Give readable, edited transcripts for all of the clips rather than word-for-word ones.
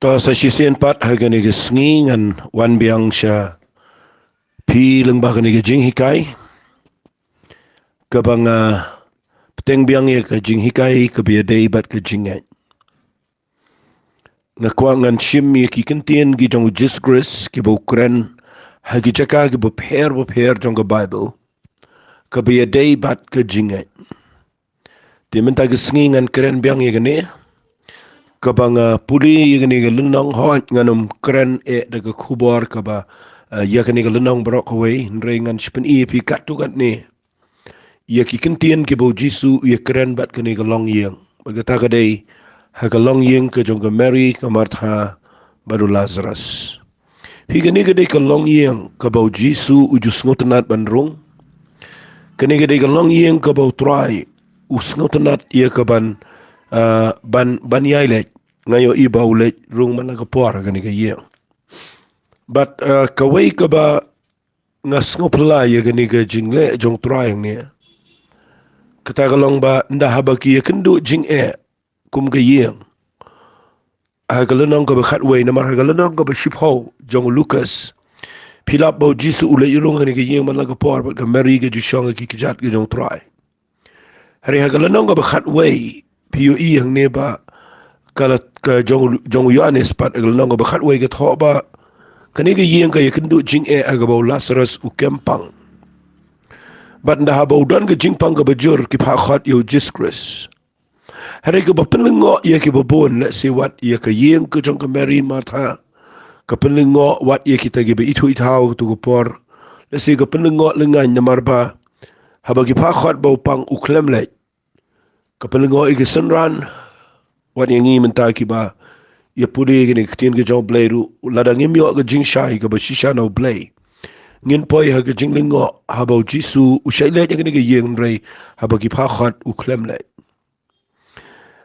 To sa sisian pat hagani ke sngi ngan wan biang sya pi leng ba gani ke jing hikai ke bang peteng biang ye ke jing hikai ke bia dei bat ke jing Ngeit ngakwa ngan shim ye ki kentien gi jong Jesus ki bo kren hagi chaka ki bo pher jong ke Bible ke bia dei bat ke jing Ngeit di menta ke sngi ngan kren biang ye gani kabang puli yagani ga lunang hoat nganum kren daga kubor kaba yagani ga lunang brok away nrengan shipen pi katu kat ni yaki kentien ki bo jisu ye kren bat kani ga long yeng bagata ga dei ha ga long yeng ke jong ga Mary ka Martha baru Lazarus pi gani ga dei ka long yeng ka bo jisu ujus ngotenat bandrung kani ga dei ga long yeng ka bo try usngotenat ye ka ban yailek ngayo iba ulet rung mana ka por gani ka yeng but kawai ka ba ngas ngopla ye gani ka jingle jong trying ni kata galong ba nda haba ki kendu jing kum ka yeng ha galonong ka ba khatway na mar ha galonong ka ba shipho jong Lucas pilap bo jisu ulet yulung gani ka yeng mana ka por but ka Mary ka jushong ki kijat ka jong try hari ha galonong ka ba khatway piu yang ne ba kala ka jong Yohanes pat agalong ba khatway ka tho ba kani ga yeng ka yakendu jing agabo Lazarus u kempang bat nda habo dan ga jingpang ga bajur ki pha khat yo Jesus hari ka ba penlengo ye ki babon let's see what ye ka yeng ka jong ka Mary Martha ka penlengo what ye kita gi be itu ithau tu ko por let's see ka penlengo lengan namar ba haba ki pha khat ba pang u klemle ka penlengo i ki senran wat yang ngi menta ki ba ya puri gini ketien ke jong Blei ru lada ngim yo ke jing shai ke ba shisha no Blei ngin poi ha ke jing lingo ha ba jisu u shai le ke ni ke yeng rei ha ba ki pha khat u klem le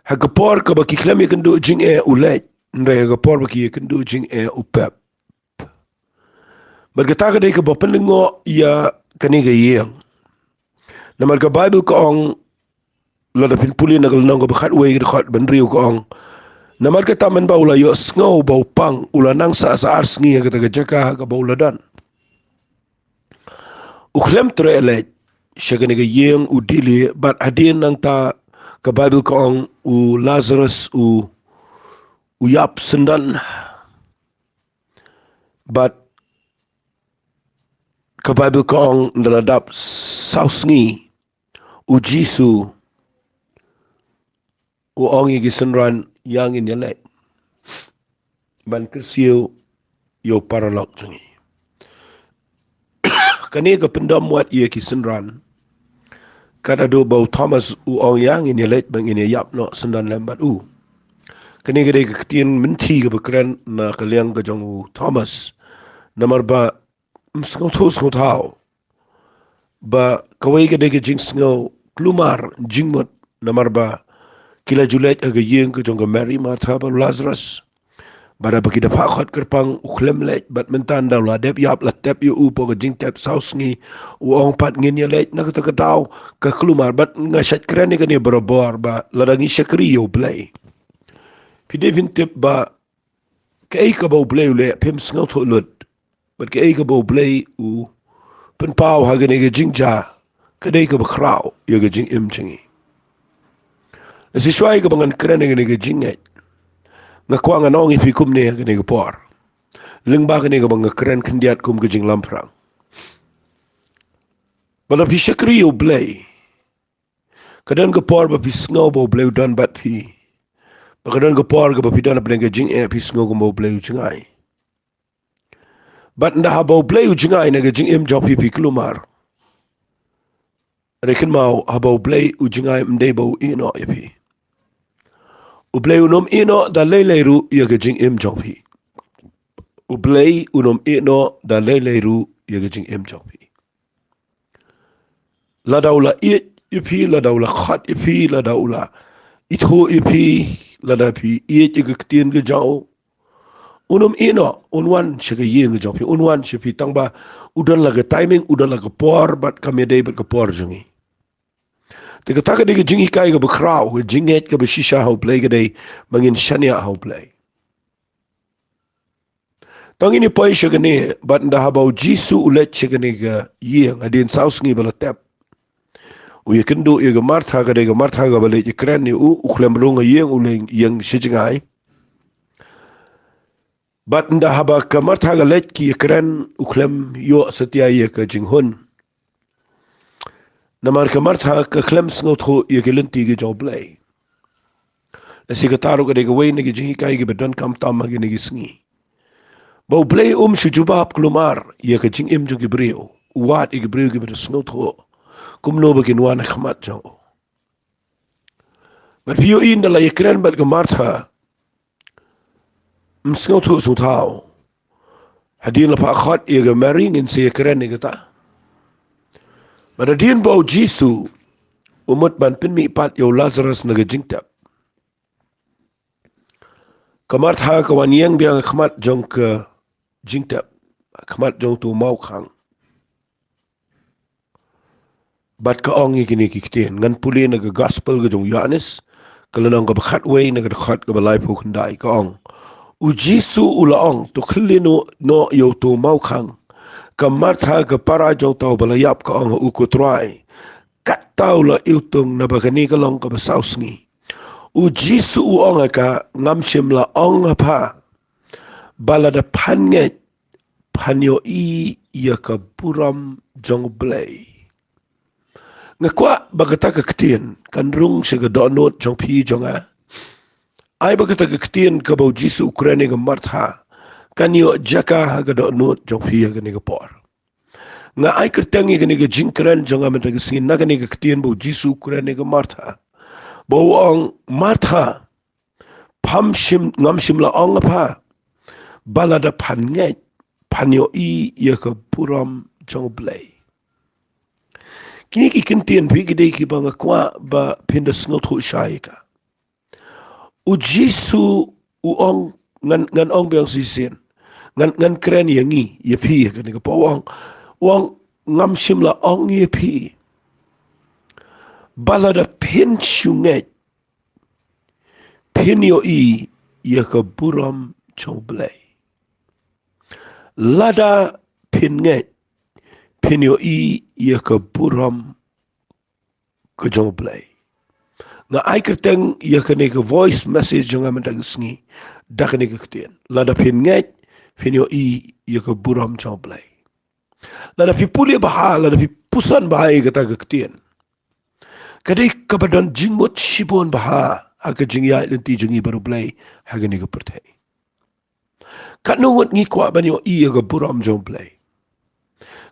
ha ke por ke ba ki klem ye kendu jing u le rei ha ke por ba ki kendu jing u pep ba ke ta ke dei ke ba pelingo ya ke ni ke yeng na mar ke Bible ko ong lada pin puli na ke nong ke ba khat we ke khat ban riu ko ong namar ka taman ba ula yo sngau ba pang ula nang sa ars ngi ka taga jaka ka ba ula dan u khlem trele shagane ga yeng u dili but adin nang ta ka Bible ka ong u Lazarus u yap sendan but ka Bible ka ong naladap saus ngi u jisu u ong igi senran yang in yalek ban kersiu yo paralog jungi kani ka pendam wat ye ki senran kada do bau Thomas u ong yang in yalek bang in yap no sendan lembat u kani ka de ka tien menti ka bekran na kaliang ka jong u Thomas namar ba msngau thau ba kawai ka de ka jing sngau klumar jingmot namar ba kila julet aga yeng ka jong ka Mary Martha ba Lazarus bara bagi dapat khat kerpang ukhlem let bat mentan daw la dep yap la tep yu upo ga jing tep saus ngi uong pat ngin ya let nak ta kataw ka klumar bat nga shat krani ka ni barabor ba la dangi shakri yo Blei pide vin tep ba ka ei ka bo Blei le pem sngaw tho lut bat ka ei ka bo Blei u pen pau ha ga ni ga jing ja ka dei ka ba kraw ya ga jing im chingi si swai ka bangan krani ga ni ga jing Ngeit ngakwa nga nong ipi kum ne gani ga por lingba gani ga bang kren kendiat kum ga jing lamprang bala pi shakri yo Blei kadan ga por ba pi sngaw bo Blei dan bat pi ba kadan ga por ga ba pi dan ba ga jing pi sngaw ga bo Blei jingai bat nda ha bo Blei jingai na ga jing im job pi klumar rekin mau ha bo Blei jingai mdei bo ino ipi u Blei unom ino da leiru ya ga jing im job pi u Blei unom ino da leiru ya ga jing im job pi la daula ipi la daula khat ipi la daula itho ipi la da pi ga ktien ga jao unum ino unwan shiga yeng ga jopi unwan shipi tangba udan la ga timing udan la ga por bat kamede bat ga por jungi te ga taka de ga jingi kai ga ba kraw ga jinget ga ba shisha how Blei ga dei mangin shania how Blei Tang ini poi shagane bat nda habau jisu ulet shagane ga yeng adin saus ngi bala tap. U yekendu ye ga martha ga bale ikran ni u ukhlem runga yeng ule yeng shijingai. Bat nda haba ka martha ga let ki ikran ukhlem yo setia ye ka jinghun. Namar ka martha ka klem sngot ho ye gelenti ge jo Blei. Lasi ka taru ga de ga wei ne ge jingi kai ge bedan kam tam ge ne ge sngi. Bau Blei shujubab klumar ye ka jing im jo ge breu. Wat ge breu ge bedan sngot ho. Kumno ba kinwana khmat jo. But pio in da la ikran bat ka martha sngot ho su tao. Hadin la pa khat ye ga maring in se ikran ne ge ta. But adin bau jisu umut ban pin mi pat yo Lazarus na ge jingtap. Kamar tha ka wan yang biang khmat jong ka jingtap. Khmat jong tu mau khang. Bat ka ong ikini kikten ngan puli na ga gospel ga jong Yohanes kalanang ka bakhat way na ga khat ka balai pu khandai ka ong. U jisu ula ong to khilino no yo tu mau khang. Kamar tha ka para jong tau balayap ka ong u ko trai. Kat tau la iutung na bagani ka long ka basaus ngi. U jisu u ong ka ngam shim la ong pa. Balada panget panyo ya ka Burom jong Blei. Ngakwa bagata ka ktien kan rung siya ga doonot jong pi jong a. Ay bagata ka ktien ka bau jisu Ukraine ga martha kan yo jaka ha ga doonot jong pi ga ni ga por. Nga ay kertengi ga ni ga jingkran jong a menta ga singin na ga ni ga ktien bau jisu Ukraine ga martha. Bau ang martha pam shim ngam shim la ong pa balada pan Ngeit panyo ya ka Burom jong Blei. Kini ki kentien pi gede ki banga kwa ba pinda sngot hu shai ka. U jisu u ong ngan ong biang sisin. Ngan keren yangi ye pi ka ni ka pa wang ngam shimla ong ye pi. Balada Phin shunget. Phin ya ka Burom jong Blei. Lada Phin Ngeit. Phin ya ka Burom ka jong Blei. Nga ay kerteng ya ka ni ka voice message jong aman tagisngi. Da ka ni ka ktien. Lada Phin Ngeit. Phin ya ka Burom jong Blei. Lada pi puli baha. Lada pi pusan baha ya ka ktien. Kadai kabadan jingmut shibon baha. Haka jingya ilanti jingi baru Blei. Haka ni ka pertai. Kat nungut ngi kwa banyo ya ka Burom jong Blei.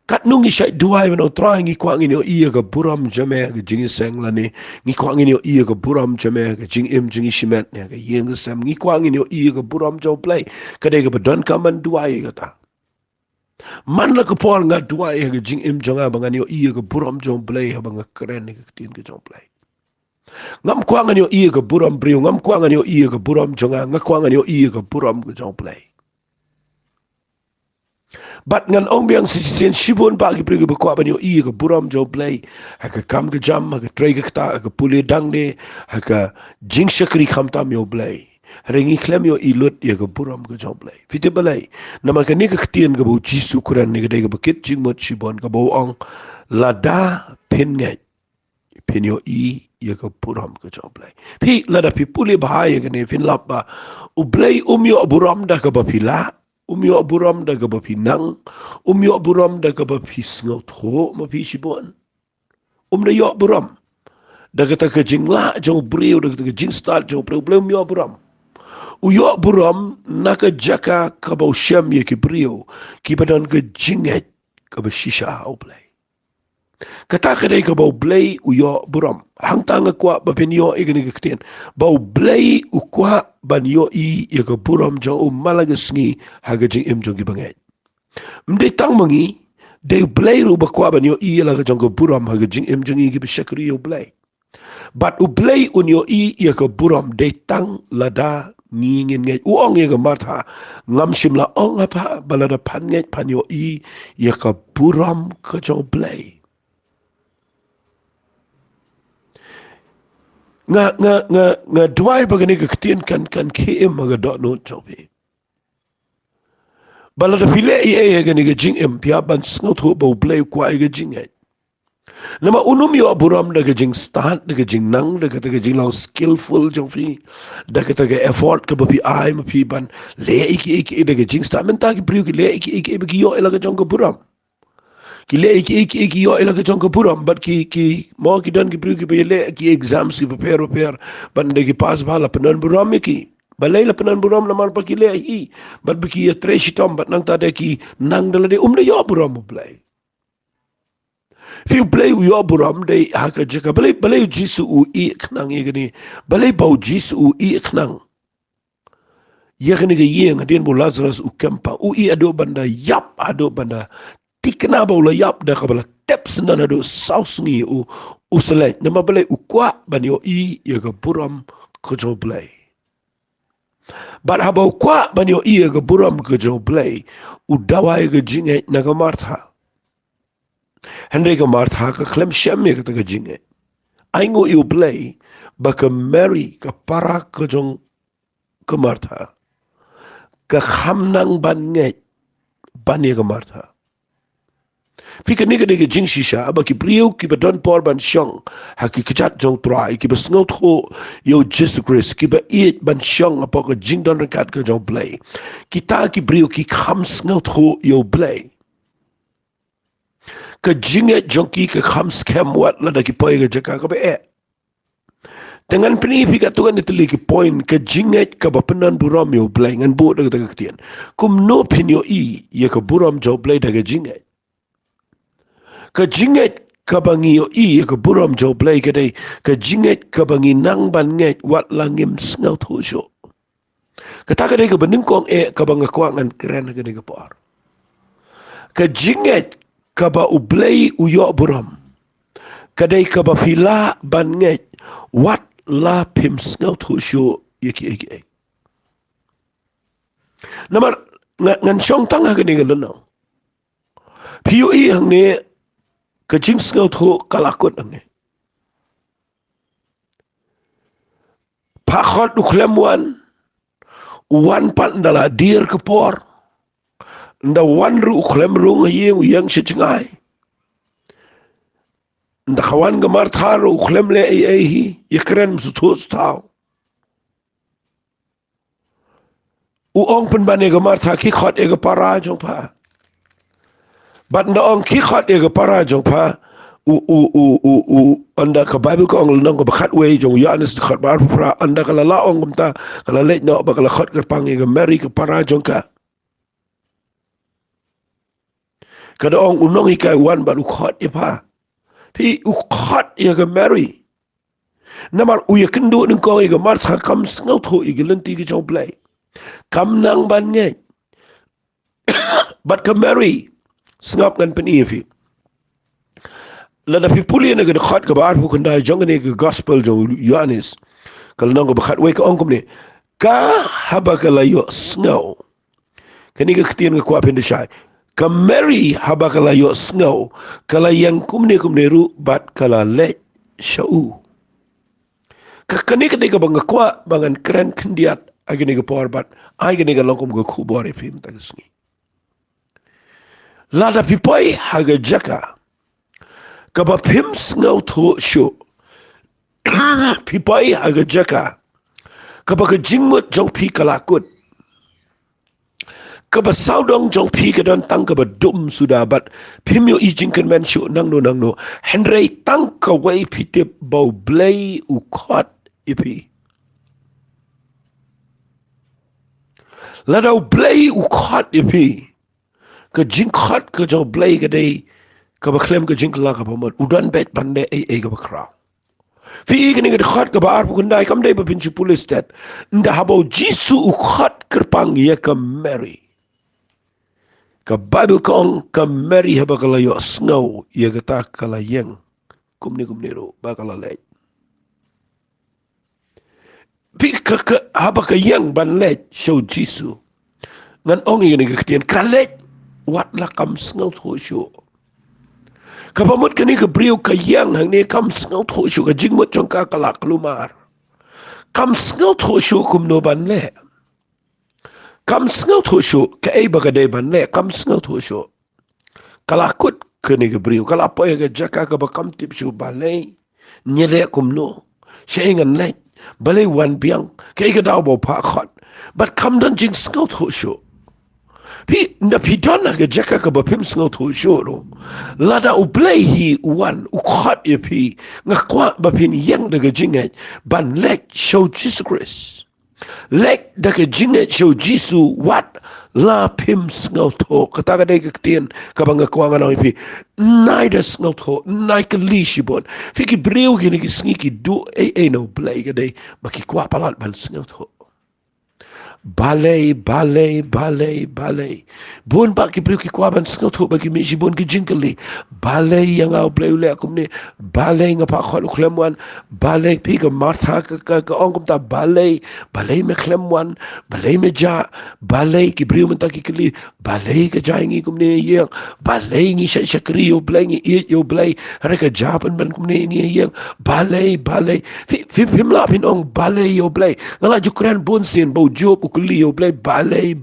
Kat nungi syai duai bano trai ngi kwa ngi iya ka Burom jame ka jingi seng lani ngi kwa ngi iya ka Burom jame ka jing im jingi shimet ne ka yeng sam ngi kwa ngi iya ka Burom jong Blei kadai ka badon ka man duai ka ta man la ka pol nga duai ka jing im jonga bangan iya ka Burom jong Blei ha banga keren ka tin ka jong Blei ngam kwa ngi iya ka Burom brio ngam kwa ngi iya ka Burom jonga ngam kwa ngi iya ka Burom ka jong Blei. Bat ngan ong biang sisien shibon bagi pergi berkuat banyo iya ke Burom jong Blei. Haka kam ke jam, haka tray ke kata, haka pulih dang de, haka jing syakri kam tam yo Blei. Hari ngi klem yo ilut ya ke Burom ke jong Blei. Fiti balai. Nama ke ni ke ketien ke bau jisu kuran ni ke day ke bekit jing mot shibon ke bau ong lada Phin Ngeit. Phin ya ke Burom ke jong Blei. Pi lada pi pulih bahaya ke ni fin lap ba. U Blei yo Burom dah ke bapila. Umyo Burom da ga pinang, umyo Burom da ga pisngot ho ma pisibon. Da yo Burom da ga ta jingla jong breu da ga jing start jong breu umyo Burom. Uyo Burom na ka jaka ka ba syam ye ki breu ki badan ka jinget ka ba shisha au Blei. Kata kadai ka bau Blei uyo Burom. Hang tanga kwa ba penyo igani kitien. Bau Blei ukwa ban yo ya ka Burom jong malagasngi haga jing im jong gibanget. Mde tang mangi de Blei ru ba kwa ban yo la ka jong ka Burom haga jing im jong gi bishakri yo Blei. But u Blei un yo ya ka Burom de tang lada ngingin ngai uong ya ka martha ngam shimla ong apa balada pan ngai pan yo ya ka Burom ka jong Blei. Nga duai bagani ka ketien kan KM maga dot no chopi. Bala da pile ga ni ga jing pia ban sngot ho bo Blei kwa ga jing nama unum yo Burom da ga jing start da ga jing nang da ga jing long skillful jong fi da ga effort ka ba pi ai ma pi ban le iki da ga jing start men ta ki priu ki le iki ba ki yo ela ga jong ka Burom ki le iki yo ela ga jong ka Burom but ki mo ki dan ki priu ki ba le ki exams ki prepare ban da ki pass bala penan Burom ki balai la penan Burom na mar pa ki le hi but bi ki treshi tom but nang ta da ki nang da de umna yo Burom Blei Fi Blei yo Burom de haka jika balai jisu u I knang igani balai bau jisu u I knang yakni ga yeng adin bu Lazarus u kempa u I ado banda yap ado banda tikna bau la yap da kabala teps na ado saus ngi u selek nama balai u kwa bani yo I yaga Burom kojo Blei but habau kwa bani yo I yaga Burom kojo Blei u dawai ga jinge naga Martha Henry ga Martha ka klem shem ka taga jinge aingo iu Blei baka Mary ka para ka jong ka Martha ka khamnang ban Ngeit ban ye ka Martha Fika niga jing shisha aba ki priu ki ba don por ban shong ha ki kachat jong trai ki ba sngot ho yo Jesus Christ ki ba eat ban shong apa ka jing don rekat ka jong Blei kita ki priu ki kham sngot ho yo Blei ka jinget jong ki ka kham scam wat la da ki poi ka jaka ka ba Dengan penifika tuan itu lagi poin ke jinget ke bapenan Burom yo Blei ngan bu daga daga ketian. Kum no pinyo I ya ke Burom jo Blei daga jinget. Ke jinget ke bangi yo I ya ke Burom jo Blei ke dai ke jinget ke bangi nang ban Ngeit wat langim snau thosyo. Kata ke dai ke beningkong ke banga kwangan keren ke dai ke por. Ke jinget ke ba u Blei u yo Burom. Ke dai ke ba pila ban Ngeit wat la pim snau thosyo yaki. Namar ngan syong tangah ke ni ngalano. Piyo I hang ni ke jing snau tho kalakot hang ni. Pakot uklem wan pat ndala dir ke por. Nda wan ru uklem rung yang sicngai. Nda kawan ke Martha ru uklem le Iohi yakren msutus tau. Uong pen bane ke Martha ki khot e ke para jong pa. Bat nda ong ki khot e ke para jong pa. Anda ke Bible ko ong nang ko bakhat we jong Yohanes khot bar pra anda kala la ong kumta kala let no bakala khot ke pang e ke Mary ke para jong ka. Kada ong unong ikai wan baru khot e pa. Pi u khot e ke Mary. Namar u ye kendo ning ko e ke Martha kam snau tho e ke lenti ke jong Blei. Kam nang ban Ngeit. Bat ke Mary snap ngan penifi. Lada pipuli na gada khat ka baar pu kanda jong ne ke gospel jong Yohanes. Kalau nang ko bakhat we ka ong kumne ka haba kala yo snau. Kani ka ketian ka kwa pende shai. Ka Mary haba kala yo snau kala yang kumne ru bat kala let shau. Ka kani ka deka banga kwa bangan keren kendiat agini ka por bat ai gani ka longkom ka kubore film tagasngi. Lada pipoi haga jaka kaba pim snau tho sho pipai haga jaka kaba ka jingmut jong pi kalakut kaba saudong jong pi ka dan tang kaba dum sudah bat pim yo I jingkan men sho nang no henry tang ka wei pitip bau Blei u khot ipi ladau Blei u khot ipi ka jing khot ka jong Blei ka dei kaba klem ka jing la ka pamot udan bet bande ka bakra Fi ikani ka khot ka baar pukundai kam dai ba pinchu pulis tet nda habau jisu u khot kerpang ye ka Mary ka Bible kong ka Mary haba kala yo snau ye ka ta kala yeng kumni ro ba kala let pi ka haba ka yeng ban let show jisu ngan ong ikani ka ketian ka let wat la kam snau tho sho kapamut kani ka briu ka yang hang ni kam snau tho shu ka jingmut jong ka kalak lumar kam snau tho shu kum no ban le kam sngau tho sho ka ei bagade ban le kam sngau tho sho kalakut kene ke brio kala po ga jaka ka ba kam tip shu balai nyele kum no shengan le balai wan biang ke ga daw bo pa khot but kam dan jing sngau tho sho pi na pi dona ga jaka ka ba pim sngau tho sho ro lada u Blei hi wan u khot ye pi nga kwa ba pin yang de ga jinga ban le show Jesus Christ lek dake jinget show jisu wat la pim sngau tho kata ga dei ktien ka banga kwanga na pi nai da sngau tho nai ka li shibon fiki breu ki ni sniki do no Blei ga dei ba ki kwa palat ban sngau tho balai bon ba ki breu ki kwa ban sngau tho ba ki mi shibon ki jinkali balai yang au Blei le akum ni balai nga pa khol khlemwan balai pi ka martha ka ongum ta balai me khlemwan balai me ja balai ki breu menta ki kli balai ka jaingi kum ni yang balai ngi shakri yo Blei ngi e yo Blei hare ka japan ban kum ni ngi yang balai fi mla pin ong balai yo Blei ngala jukran bon sin bo job ku li yo Blei balai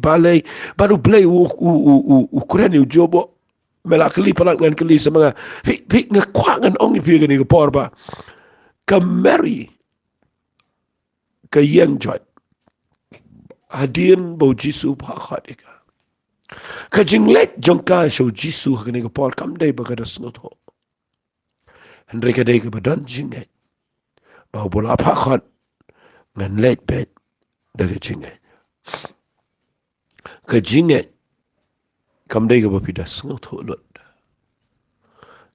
baru Blei u kuran yo jobo mela kli palak ngan kli sama fi ngakwangan ong pi ga ni ko porba ka Mary ka yang joy hadin bo jisu pa khatika ka jinglet jongka show jisu ka ni ko por kam dei ba ka das no tho henry ka dei ka badan jinget ba bola pa khat ngan let bet da ka jinget kam dei ka ba pi das no tho lot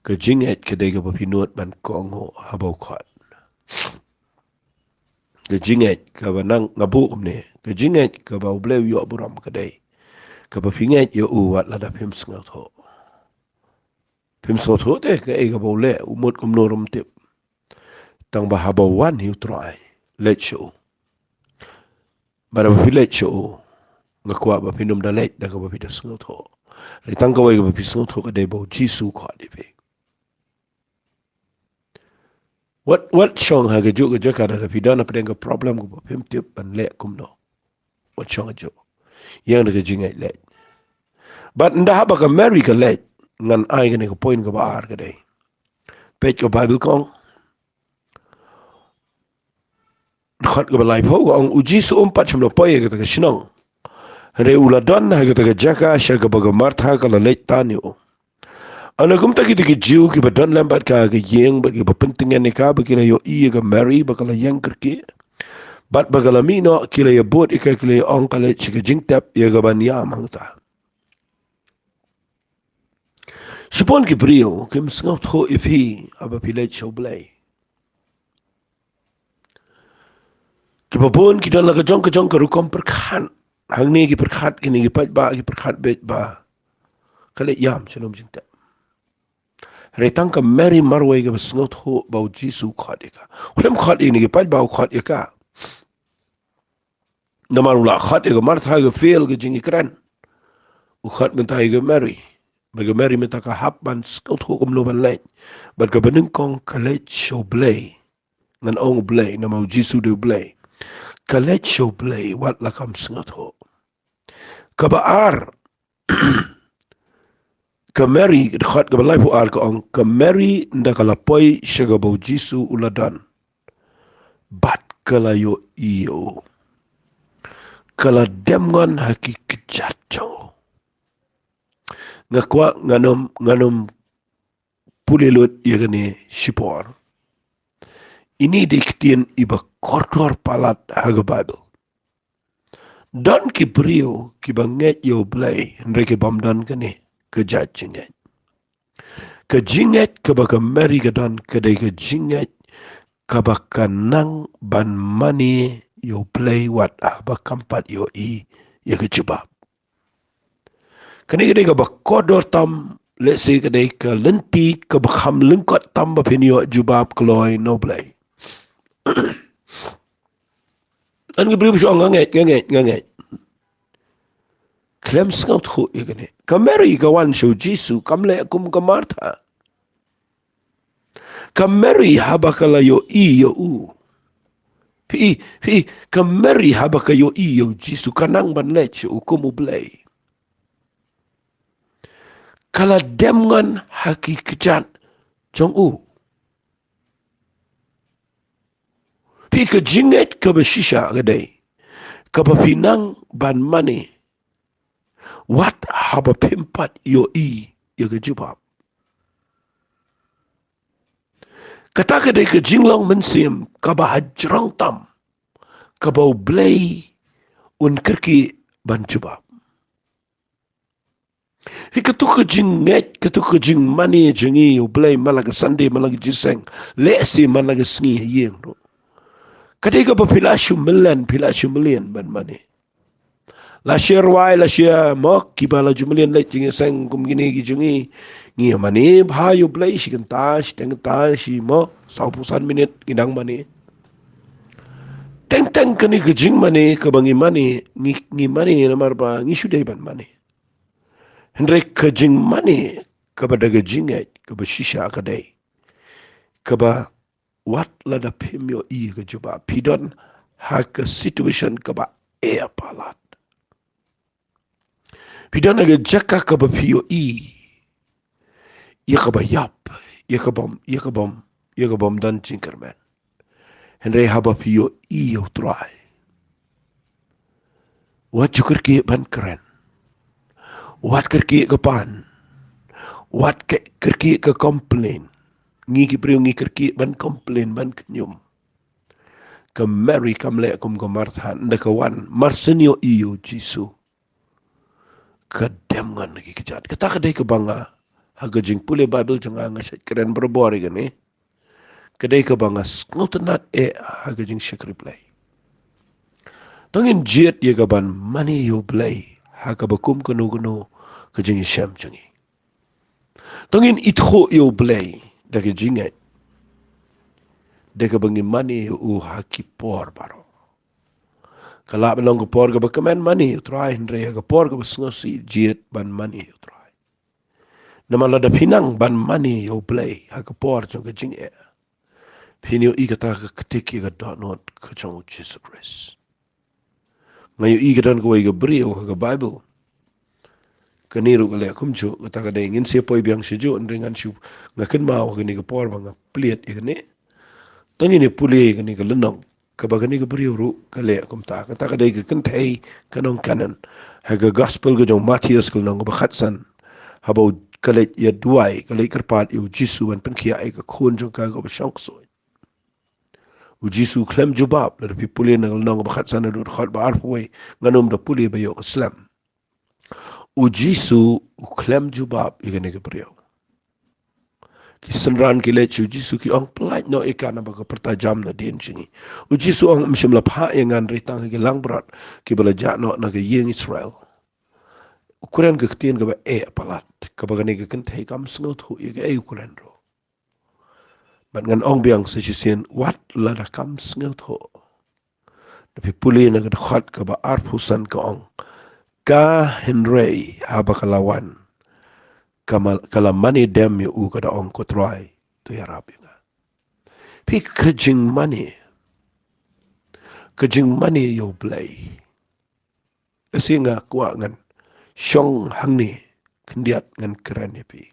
ka jinget ka dei ka ba pi not ban kongo habo khat ka jinget ka ba nang ngabu ne ka jinget ka ba Blei yo Burom ka dei ka ba pinget yo u wat Lada pim sngau tho te ka e ka ba le umot kum norum tip tang ba haba wan hiu try let show bara ba let show nga kwa ba pinum da let da ka ba pi da sngau tho ri tang ka wai ka ba pi sngau tho ka dei bo jisu kha de pe what chong ha ga ju ga jaka da pi dana pa problem ko ba pim tip ban le kum no what chong jo yang da ka jingai le but nda haba ka Mary ka le ngan ai ka ni ko point ka ba ar ka dei pet ko Bible kong khat ka balai pho ko ang uji su pat chim lo poye ka ta shnong re ula don ha ka ta jaka sha ka ba martha ka la let tanyo ana kum ta ki jiu ki ba don lambat ka yeng ba ki ba pentingan ni ka ba ki la yo I ka Mary ba ka la yang kerki bat ba ka la mino ki la ya bot ka ki la ong ka le chi ka jing tap ya ga ban ya mang ta Sipon ki brio kim sngau tho if he aba pilet show Blei ki babon ki dan la ka jong ka rukom perkhan hang ni ki perkhat ki ni ki pat ba ki perkhat bet ba kale yam shalom jinta retang ka Mary marway ka sngau tho ba jisu khadika khulem khat ni ki pat ba khat ka namarula khat ka martha ka fail ka jingi kran u khat mentai ka Mary baga Mary meta ka hap ban sngau tho kum lo ban lai bat ka bening kong kale show Blei ngan ong Blei na mau jisu de Blei kalet show Blei wat la kam sngau tho ka ba ar ka Mary khat ka balai fu ar ka ong ka Mary nda kala poi shaga bo jisu uladan bat kala yo iyo kala demngan hakikat jo ngakwa nganom pulelot yagane shipor ini diktien iba kortor palat haga Bible dan ki brio ki banget yo Blei ndreke bamdan kane ke judginget ke jinget ke baka Mary ke dan ke dei ke jinget ke baka nang ban mani yo Blei wat aba kampat yo I ya ke jubab kene ke dei ke bakodor tam let's say ke dei ke lenti ke bakham lengkot tam ba pinyo jubab kloy no Blei an ke brio so nganget klem sngau tho ikane ka Mary ka wan show jisu kamle kum ka Martha ka Mary haba kala yo I yo u Pi kamari haba kayo iyo Jisu kanang ban lech ukumu Blei. Kala demngan hakikat jong u. Pi ka jinget ka bashisha gadai. Ka pinang ban mani. Wat haba pimpat yo ya ka jubab. Kata kadai ka jinglong mensim ka bahajrang tam. Ka bau Blei un kerki ban jubab. Fi katu jing Ngeit, katu jing mani jingi yo Blei malaga Sunday malaga jiseng. Lesi malaga sngi yeng ro. Kadai ka pilasyu million ban mani. La share la share mok kibala jumlian le jingi seng kum gini gi jingi ngi mani bha yo Blei shi kan ta shi teng ta shi mo 90 minit gindang mani. Teng kani ke jing mani ke bangi mani ngi mani na marba ngi sudai ban mani. Hendrai ke jing mani ke badaga jingai ke bashisha kadai. Ke ba wat lada pimyo ke juba pidon ha ke situation ke ba palat. Pidon aga jaka ke ba pio ya ke ba yap ya ke bom dan jingkerman. Hendrai haba pio yo try. Wat jukur ke ban keren. Wat kerki ke pan. Wat kerki ke complain. Ngi priu ngi kerki ban complain ban kenyum. Ke Mary kamle kum ke Martha nda ke wan marsenio iyo Jisu. Ke demngan lagi kejat. Kata kedai ke banga. Haga jing pule Bible janga ngaset keren berbori gani. Kedai ke banga ngotenat haga jing syakri Blei. Tangin jet ye ke ban mani yo Blei. Haga bakum kenu ke jing Syam jengi. Tangin itho yo Blei dagi jingat. Dega bangi mani haki por baro. Kalau belong ke por ke bakaman mani try hendrai ke por ke besngosi jet ban mani try. Nama lada pinang ban mani yo Blei haki por jong ke jingat. Pinyo kata ke ketik ke donot ke jong Jesus Christ. Ngayo kata ke beriu ke Bible. Keniru kale kumju kata kada ingin siapa yang sejuk dengan siu ngaken mau kini ke por bang pliet ikani tani ni puli kini ke lenong ke bagani ke beriuru kale kumta kata kada ke kentai kanong kanan haga gospel ke jong Matius ke nong bakhatsan habau kale ya duai kale kerpat yu Jisu ban penkia ke khun jong ka go sangso u Jisu klem jubab la pi puli nong bakhatsan adu khat ba arpoi nganom da puli bayo Islam Jisu uklem jubab ikani ke beriau. Ki senran ki lech Jisu ki ong pelaj no ikan apa ke pertajam na din sini. Jisu ong msim lapha yang ritang ki lang berat ki belajak no na ke yeng Israel. Ukuran ke ketien ke ba palat ke bagani ke kentai kam sengot hu ke ukuran ro. Ban ngan ong biang sesisen wat la da kam sengot hu. Tapi puli na ke khat ke ba arpusan ke ong. Ka Henry haba kalawan kala mani dem yu kada ong kotrai tu ya rabi nga pi kejing mani yo Blei esinga kwa ngan syong hangni kendiat ngan keren pi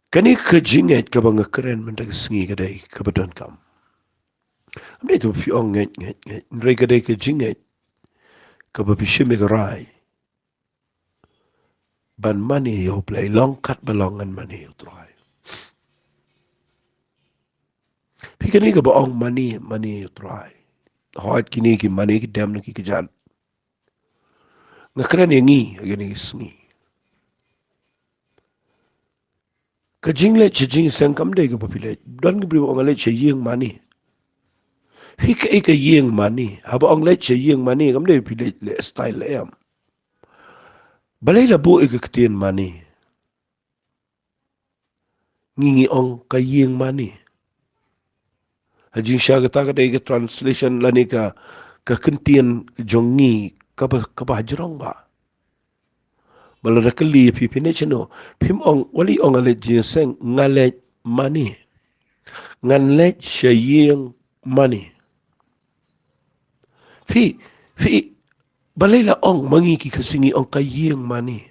kani kejinget ka bang keren mendag sengi kadai kabadon kam amne tu fi ong nget ndre kadai kejinget ka ba bishime rai ban mani yo Blei longkat balongan mani yo try. Pikani ka baong mani yo try. Hoat kini ki mani ki dem na ki kejan. Ngakran yang ngi agani sengi. Kajing le chijing sangkam de ka papile. Don ki bribo ngale che yeng mani. Hika ika yeng mani. Haba ong le che yeng mani kam de pile le style le am. Balai la bu ika ketien mani. Ngingi ong ka yeng mani. Hajing sya kata kada ika translation lani ka kentien jongi ka hajrong ba. Balada kali pipi ne chino pim ong wali ong ale jinseng ngale mani ngan let shaying money. Fi balay la ong mangi ki kasingi ong kayeng money.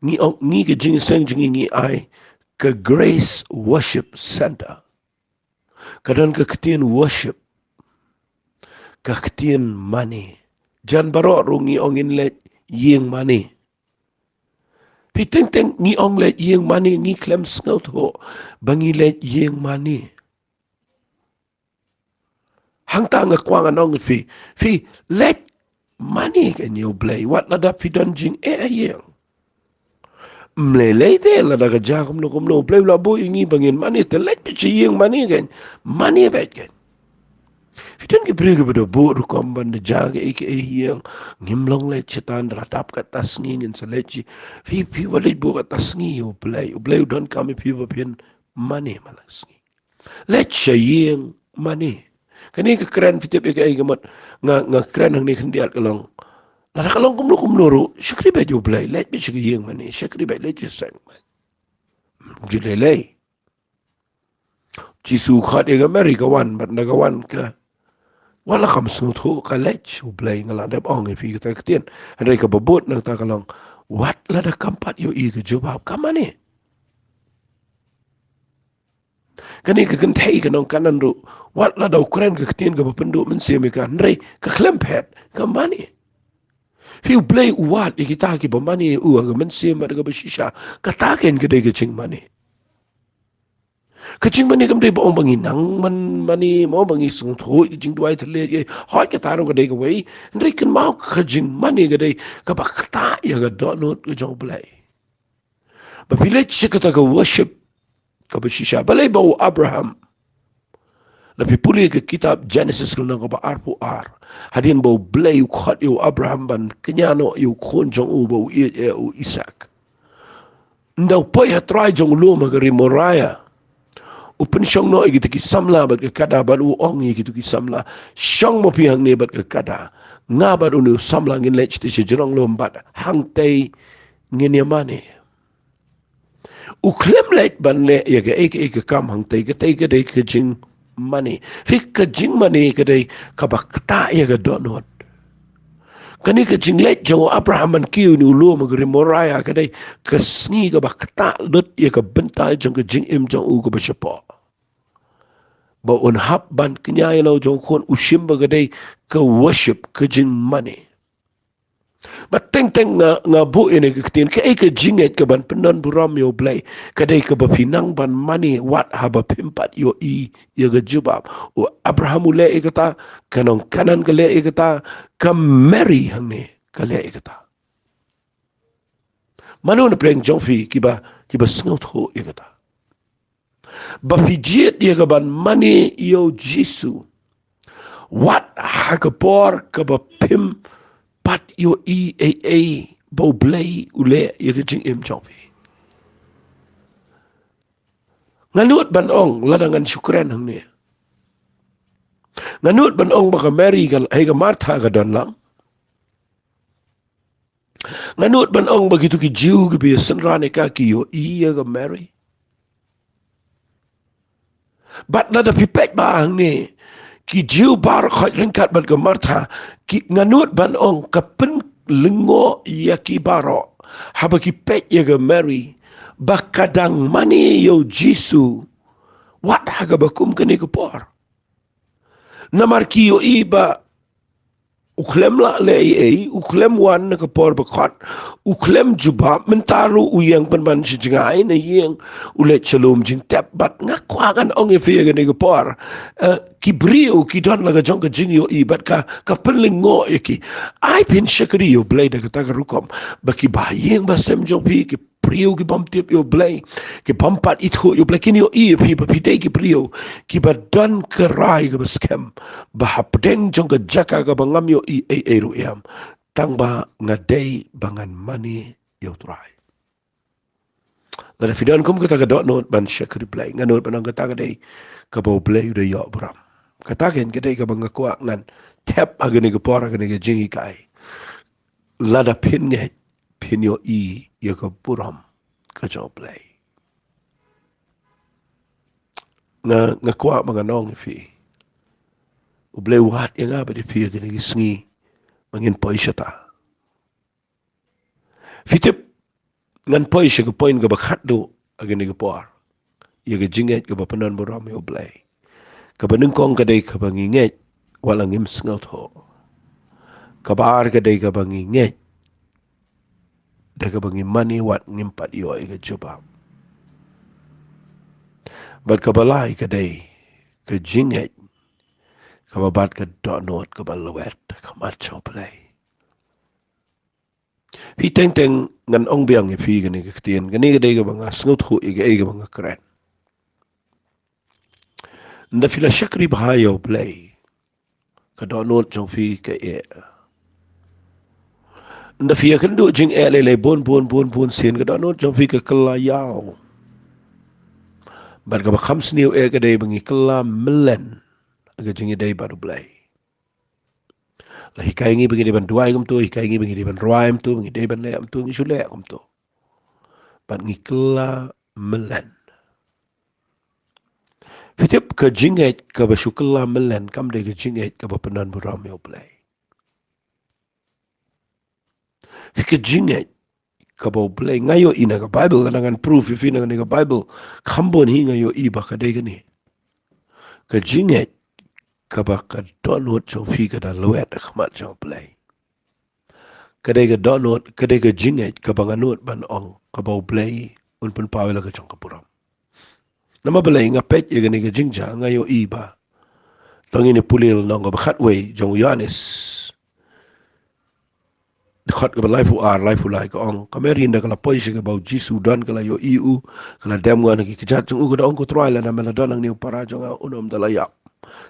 Ngi ka jing sang jing ngi ay ka Grace Worship Center. Kadang ka ketien worship, ka ketien money. Jan barok rungi ong in let yeng money. Pi teng ngi ong let yeng money ngi klem sngot ho bangi let yeng money. Hang ta nga kwang anong fi let money kan you Blei wat lada fi don jing yeng. Mlelei te la daga jakum no Blei la bo ingi bangin money te let pi yeng money kan money bet kan. Fitan ki beri kepada buru komban de jaga ike yang ngimlong le cetan ratap kat tasngi ngin seleji fi walit bu kat tasngi u Blei don kami pi bapin money malasngi let shayeng money kani ke keren fitip ike ai gamat nga keren hang ni khendiat kalong la kalong kumno ru syakri ba ju Blei let bi shayeng money syakri ba let sang julelei jisu khat ega Amerika wan bat nagawan ka wala kam snut ho kalech u Blei ngala dep ong fi ta ktien andai ka babot nang ta kalong wat la da kampat yo i ke jawab kamane kani ka kan thei ka nong kanan ru wat la da ukren ka ktien ka bapendu men se me ka andai ka klempet kamane fi u Blei u wat ikita ki bamani u ga men se ma ga bashisha ka ta ken ka dei ka ching mane kacing mani kam dei bong bangi nang mani mo bangi sung tho jing duai thale ye hoi ka taro ka dei ka wei ndri kan mau kacing mani ka dei ka ba kata ya ga do not ka jong Blei ba village se ka worship ka ba shisha balai ba Abraham la pipuli ke kitab Genesis ko nang ka ba arpu ar hadin ba Blei khat yo Abraham ban kenyano yo khon jong u ba u Isaac ndau poi ha try jong lu ma ka rimoraya Upin syong no gitu ki samla bat ke kada bat u ong gitu ki samla syong mo pihang ne bat ke kada nga bat unu samla ngin lech ti jerong lombat hang tei ngin yamane u klem lech ban le ya ke ek kam hang tei ke dei ke jing mani fik ke jing mani ke dei ka ba kta ya ke donot kani ke jing lech jong Abraham an kiu ni lu ma gri moraya ke dei ke sngi ka ba kta lut ya ke bentai jong ke jing im jong u ko ba shepo ba un hap ban kenyai lo jong kon ushim ba gadai ka worship ka jing money ba teng nga bu ene ka tin ka ka jinget ka ban penon Burom yo Blei kadai ka ba pinang ban money wat ha ba pimpat yo ya ga jubab o Abraham le ikata kanong kanan ka le ikata ka Mary hang ne ka le ikata manu na preng jong fi ki ba sngot ho ikata ba fijiet dia ka ban money yo Jisu wat ha ka por ka ba pim pat yo bo Blei ule ye ka jing im jong fi nganut ban ong ladangan syukran hang ne nganut ban ong ba ka Mary ka hay ka Martha ka don lang nganut ban ong ba gitu ki jiu ki bi senrane ka ki yo ye ka Mary bat nada pipek ba hang ne ki jiu bar khot ringkat bat ka Martha ki nganut ban ong ka pen lengo ya ki baro haba ki pek ya ka Mary bakadang mani yo Jisu wat haga bakum kani ka por namar ki yo iba uklem la le uklem wan na ka por bakot uklem juba mentaru uyang panman si jingai na yeng ulet shalom jing tap bat ngakwagan ong efe ga ni ka por ki brio ki don la ga jong ka jing yo ibat ka penlingo ki ai pin shakri yo Blei da ka ta rukom ba ki ba yeng ba sem jong pi ki brio ki bam tip yo Blei ki bampat itho yo Blei kini yo pi ba pi ki brio ki ba don ka rai ka skem ba hapdeng jong ka jaka ka bangam yo ru yam tang ba ngadei bangan mani yo try la fidan kum ka ta dot not ban shakri Blei nganot ban ka ta ka dei ka bo Blei de yo Burom kata ken ka dei ka bang ko ngan tap agani ka por agani ka jingi kai lada pin yo ya ka Burom ka jo Blei nga kwa mga nong fi. Blei wat yang apa di fi gini gisngi mangin poi syata. Fitip ngan poi siya ka poin ka bakhat do agani ka por. Ia ka jinget ka bapanan Burom yo Blei. Ka banungkong ka day ka banginget walang ims ngaut ho. Ka baar ka day ka banginget da ka bangimani wat ngimpat yo ay ka jubab. Bat ka balay ka day ka jinget ka babat ka donot ka balawet ka macho Blei. Fi teng ngan ong biang fi gani ka tien gani ka day ka banga sngut ho iga ay ka banga kren. Nda fila syakri bahayo Blei. Ka donot jong fi ka e. Nda fi kan do jing e le bon sin ka donot jong fi ka kelayao. Bar ka ba khams niu e ka day bangi kela melen aga jing e day baru Blei. La hikai ngi bangi day ban duai kum tu, hikai ngi bangi day ban ruai tu, bangi day ban le am tu ngi sule kum tu. Ban ngi kela melen. Fitip ka jinget ka ba syukela melen kam day ka jinget ka ba penan Burom yo Blei. Fika jinget ka ba Blei ngayo ina ka Bible kanangan proof if ina ka Bible kambon hi ngayo iba ka day gani. Ka jinget ka ba ka donot jong fi ka da luet khmat jong Blei. Kadai ka donot, kadai ka jinget ka ba nganot ban ong ka ba Blei un pun pawela ka jong ka Burom. Nama Blei ngapet ya gani ka jingja ngayo iba. Tangini pulil nong ka bakhatway jong Yanis. Dekat ka ba laifu lai ka ong. Kamerin da ka la poisya ka ba Jisu dan ka la yo iu. Ka la demwa na ki kejat jong u ka da ong ko troy la na mela danang niyo para jong a unom da layak.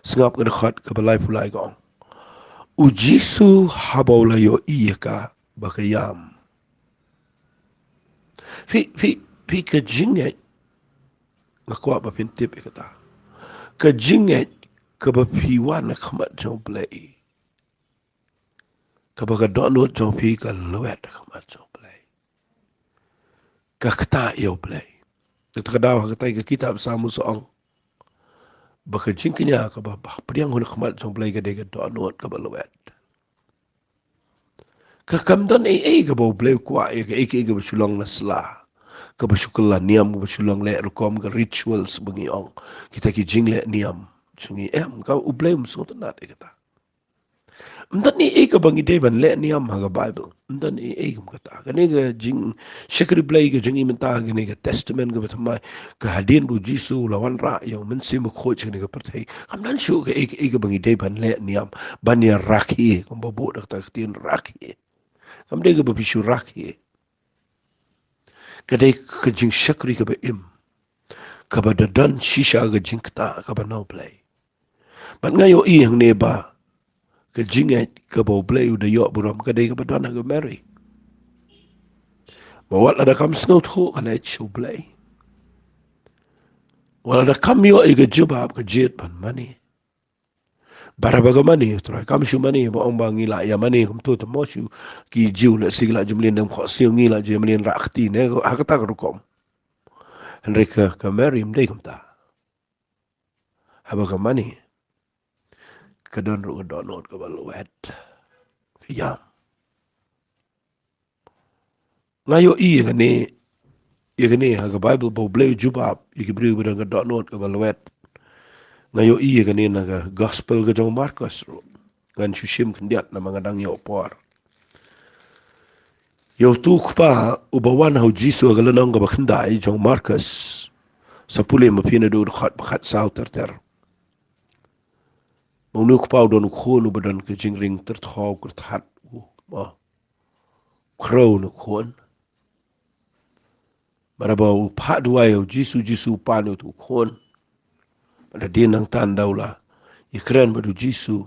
Sengap ka dekat ka ba laifu lai ka ong. U Jisu habaw la yo iya ka bakayam. Fi ka jinget nga kwa ba pintip ikata. Ka jinget ka ba piwan na kamat jong Blei. Ka ba ka donot jong pi ka luet kamat jong Blei. Ka kata yo Blei. Kita kadaw katay ka kitab sa mo soong. Ba ka jingkanya ka ba priang hula kamat jong Blei ka day ka donot ka ba luet. Ka kamdan ay ka ba Blei kwa ka ka ba sulong na sla. Ka ba syukala niyam ka ba sulong le rukom ka rituals bangi ong. Kita ki jingle niyam. Sungi ka ublay umsot na kata. Mdan ni ka bangi day ban le niyam haga Bible. Mdan ni kum kata. Kani ka jing syakri Blei ka jing imenta kani ka testament ka batamay ka hadin bu Jisu lawan ra yang mensi mo coach kani ka pertai. Kamdan syu ka ka bangi day ban le niyam ban ya rakhi kum babu dak tak tin rakhi. Kamday ka babisu rakhi. Kadai ka jing syakri ka ba im. Ka ba dadan shisha ka jing kata ka ba no Blei. Bat ngayo yang neba ka jinget ka ba Blei udah yo Burom ka day ka ba dana ka Mary. Mawat ada kam snot ho ka let show Blei. Wala ada kam yo ka jubab ka jet ban mani. Barabaga mani try kam shu mani ba ong ba ngila ya mani kum tu mo shu ki jiu la sigla jumlin dam kho siu ngila jumlin rakti ne hakata ka rukom. Henrika ka Mary mdei kum ta. Habaga mani kadon ru donot ka baluet ya ngayo gani ha Bible bo Blei jubab Blei bidang ka donot ka baluet ngayo gani na ka gospel ka jong Marcos ro ngan shushim kandiat na mga dang yo por yo tu pa ubawan ha Jisu ka lanong ka bakhandai jong Marcos sa puli mapina do khat sao ter Monuk pau don khon ubadan ka jingring terthaw ka that ma crow no khon Marabaw paduay o Jisu pano tu khon pada dia nang tandaula ikran badu Jisu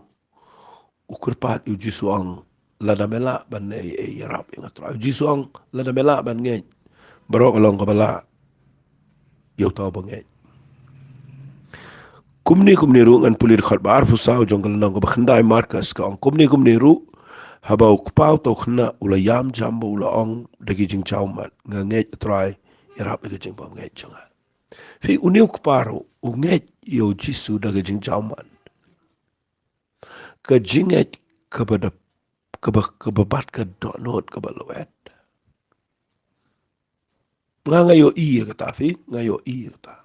ukurpat u Jisu ang lada mela ban yarap ingat Jisu ang lada mela ban ngej barok along kabala yo taw bangej kumni ru ngan pulir khat bar fusau jonggal nang ka khandai Marcus ka ang kumni ru habaw kupau to khna ula yam jambo ula ong dagi jing chaumat ngej try yarap ga jing bam ngej changa Fi uniu kparo unget yo Jisu daga jing jauman. Ka jinget kepada kebebat ke donot ke balawet. Ngayo iya kata fi, ngayo iya kata.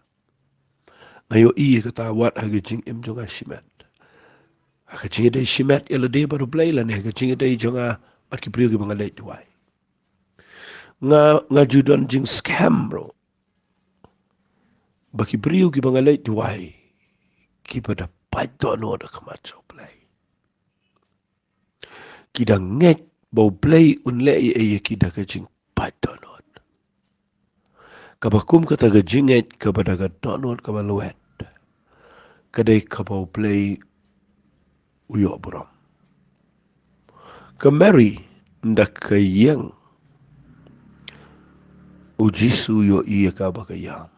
Ngayo iya kata wat haga jing im jonga shimet. Haga jing day shimet ila day baru Blei la ne haga jing day jonga bat ki priyo ki bangalay duwai. Nga judon jing scam bro. Baki priyo ki bangalay duwai. Ki pada pat donot kamacho Blei. Kida nget bau Blei unlei iya kida ka jing pat donot. Kabakum kata ka jinget kepada ka donot ka balawet. Kadai kabau Blei uyo Burom. Ka Mary ndak ka yang ujisu yo iya ka ba ka yang.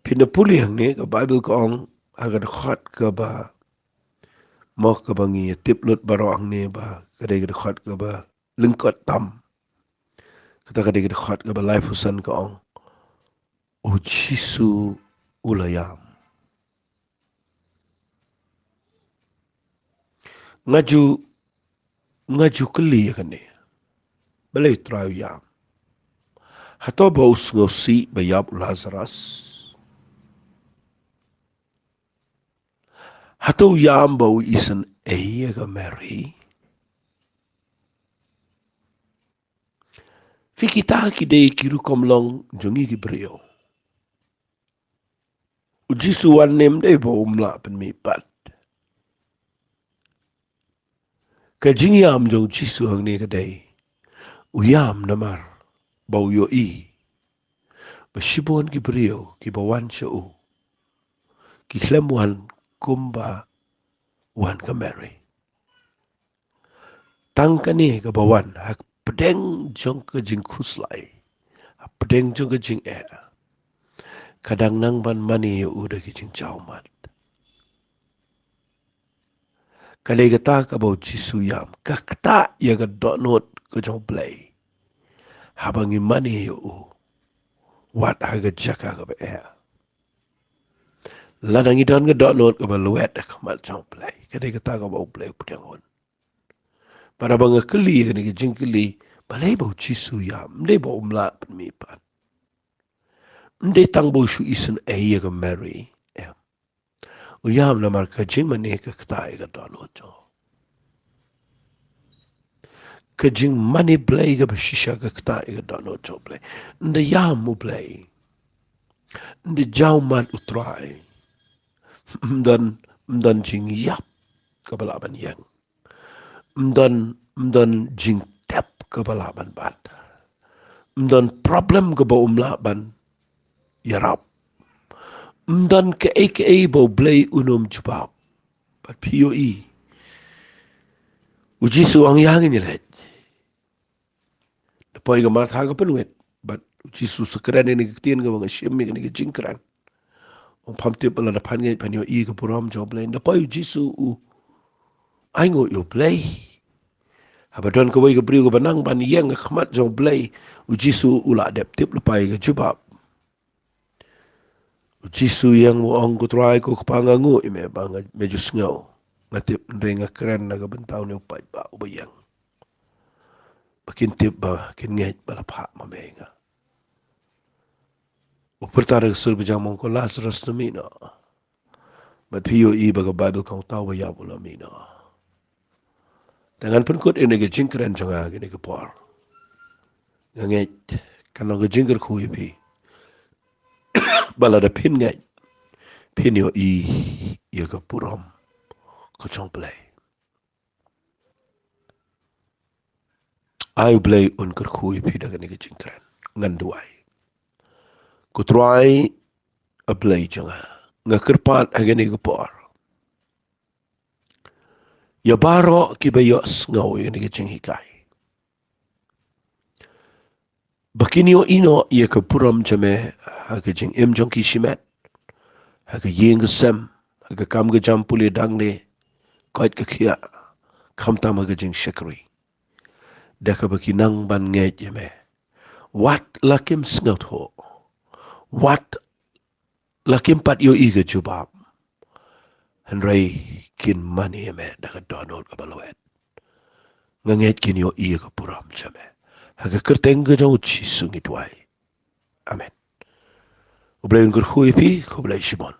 Pinapuli yang ni ka Bible kong agad khat ka ba mo ka bangi tiplut baro ang ni ba kadai ka khat ka ba lingkot tam. Kata kadai ka khat ka ba life husan ka ong ujisu ulayam. Ngaju keli kan ni. Balai trau yam. Hato bau ngosi bayab Lazarus. Hato yam bau isen ka Mary. Fikita ki dei kiru komlong jongi ki brio. Ujisu wan nem dei bau umla pen mi pat. Ka jingyam jong jisu hang ni ka dei. Uyam namar bau yo i. Basibon ki brio ki bawan siya u. Ki wan kumba wan ka Mary. Tang ka ni ka bawan hak pedeng jong ka jing kuslai. Pedeng jong ka jing kadang nang ban mani yo udah ki jing jaumat. Kalai kata ka bau jisu yam. Kakta ya ka donot ka jong Blei. Habang imani yo u. Wat haga jaka ka ba Ladang idan ka donot ka ba luwet ka mat jong Blei. Kalai kata ka bau Blei pudangon. Para bang keli ka ni ka jing keli. Balai bau jisu yam. Mdei bau umlat pemipan. Mdei tang bau su isen ka Mary. Uyam namar ka jing mani ka kata ka donot jong. Kajing mani Blei ka bashisha ka kata ka donot jong Blei. Nda yam mu Blei. Nda jaumat utrai. Mdan jing yap kabalaban yang. Mdan jing tap kabalaban bat. Mdan problem ka ba umlaban yarap. Mdan ka bau Blei unum jubab. Bat POE. Ujisu ang yangin nilet. Dapoy ka martha ka penuit. Bat ujisu sekeren ini ketien ka mga siyemi ka ni ka jingkran. Ang pamtip pala na panngay panyo ka Burom jo Blei. Dapoy ujisu ay ngo yo Blei. Habadon ka way ka briyo ka banang ban yang ka khamat jo Blei. Ujisu ula adaptip lapay ka jubab. Ujisu yang mo ang kutray ko kapangangu ime ba nga medyo sngaw. Ngatip nga keren na kabentaw ni upay ba ubayang. Bakintip ba kingeit balapha mamenga. Upertara sur bijang mong ko Lazarus na mina. But POE baga Bible kong tawa yabula mina. Tangan penkut ini ke jingkeren janga gini ke por. Ngeit kanong ke jingker kuy pi. Balada Phin Ngeit. Phin yo iya ke Burom. Ko chong Blei. Ay Blei unker kuy pi daga ni ke jingkeren. Nganduay. Kutry a Blei janga. Ngakerpat agani ke por. Ya baro ki bayos ngaw yung ni ke jinghikai. Bakini o ino iya ke Burom jame haga jing im jong kishimet. Haga ying ke sem. Haga kam ke jam puli dang ne. Koit ke kia. Kam tam haga jing shikri. Daka bakinang ban ngeit jame. Wat lakim sngaut ho. Wat lakimpat yo iga jubam. Henry kin mani me daga Donald kabalawet. Ngeit kin yo iga Burom chame. Haga kerteng ga jong chi sungi tuai. Amen. Blei ngurkhui pi, blei Shimon.